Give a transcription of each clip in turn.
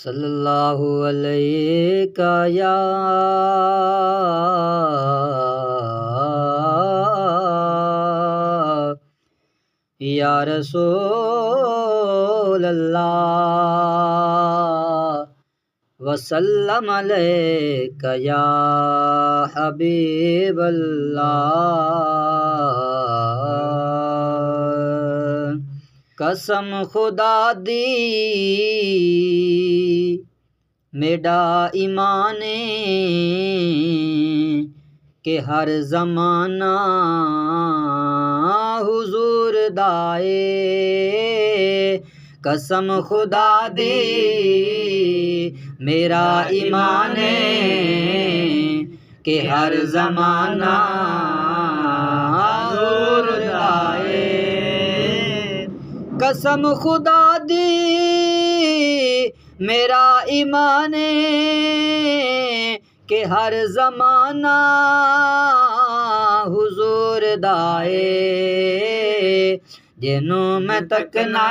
सल्लल्लाहु अलैका या रसूल अल्लाह वसल्लम अलैका या हबीब अल्लाह। कसम खुदा दी मेरा ईमाने के हर ज़माना हुजूर दाए। कसम खुदा दी मेरा ईमाने के हर ज़माना हुजूर दाए। कसम खुदा दी मेरा ईमाने के हर ज़माना हुजूर दाए। जिनू मैं तकना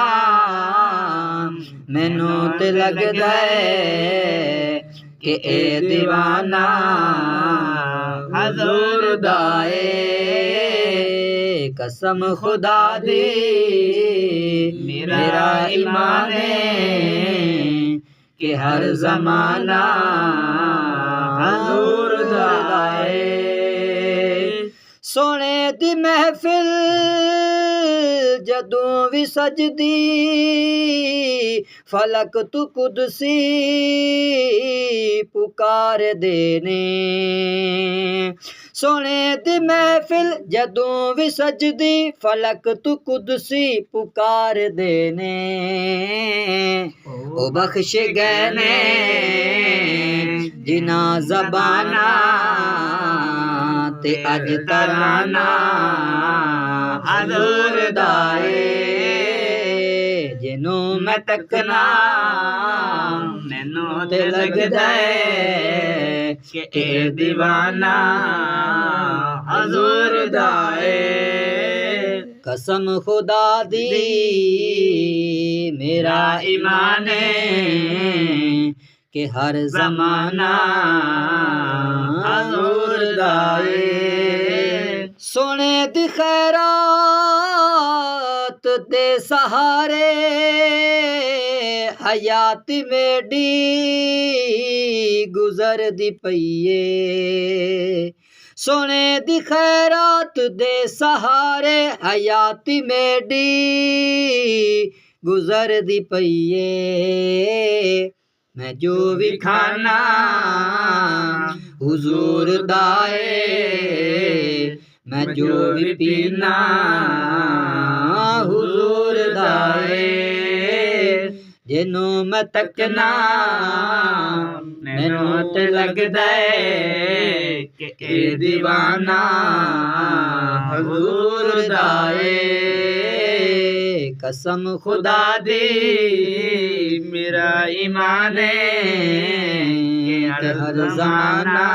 मैनू ते लगदा है कि ए दीवाना हुजूर दाए। कसम खुदा दी मेरा ईमान कि हर ज़माना हुजूर दाए। सोने दी महफिल जदों भी सजदी फलक तू कुदसी पुकार देने। सोने दी महफिल जदों भी सजदी फलक तू कुदसी पुकार देने। ओ बख्श गए ने जिना ज़बाना ते अज तराना हुजूर दाए। जिनू मैं तकना मैनू ते लगदा है कि ए दीवाना हुजूर दाए। कसम खुदा दी मेरा ईमान कि हर ज़माना हुजूर दाए। सोने दी खैरात दे सहारे हयात मेरी गुजर दी पईए। सोने दी खैरात दे सहारे हयात मेरी गुजर दी पईए। मैं जो भी खाना हुजूर दाए मैं जो भी पीना हुजूर दाए। जिनू मैं तकना मैनू ते लगदा है कि ए दीवाना हुजूर दाए। कसम खुदा दी मेरा ईमान कि हर ज़माना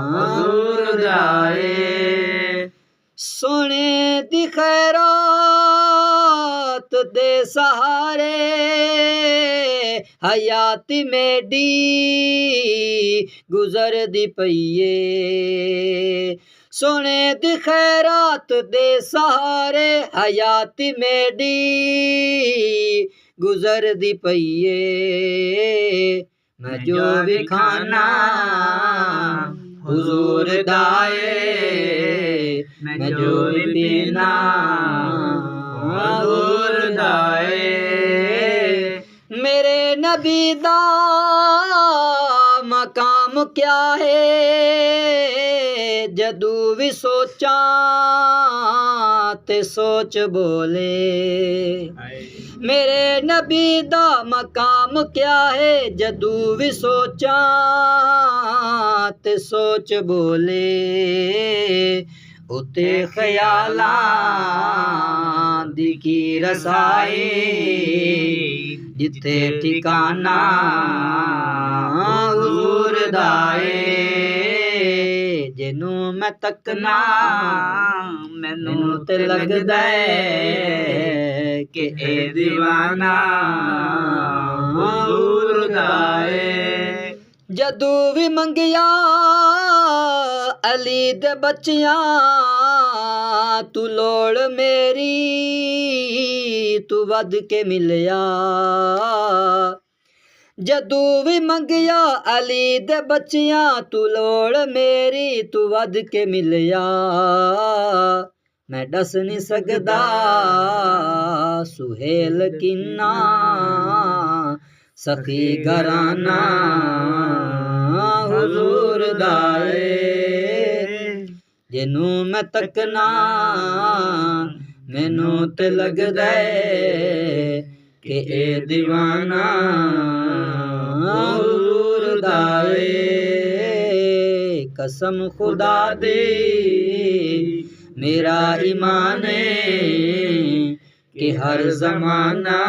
हुजूर दाए। सोने दी खैरात दे सहारे हयात मेरी गुजर दी पईए। सोने दी खैरात दे सहारे हयात मेरी गुजर दी पईए। मैं जो भी खाना हुजूर दाए मैं जो भी पीना हुजूर दाए। मेरे नबी दा मकाम क्या है जदू भी सोचा ते सोच बोले। मेरे नबी दा मकाम क्या है जदू भी सोचा ते सोच बोले। उते ख्यालां दी की रसाई जिथे ठिकाना हुजूर दाए। जिनू मैं तकना मैनू ते लगदा है कि ए दीवाना हुजूर जदू भी मंगिया अली दे बच्चियां तू लोड़ मेरी तू वध के मिलया जदू भी मंगिया अली दे बच्चियां तू लोड़ मेरी तू वध के मिलया मैं दस नहीं सकदा सुहेल किन्ना सखी घराना हुजूर दाए जिनू मैं तकना मैनू ते लगदा कि ए दीवाना हुजूर दाए कसम खुदा दी मेरा ईमान है कि हर ज़माना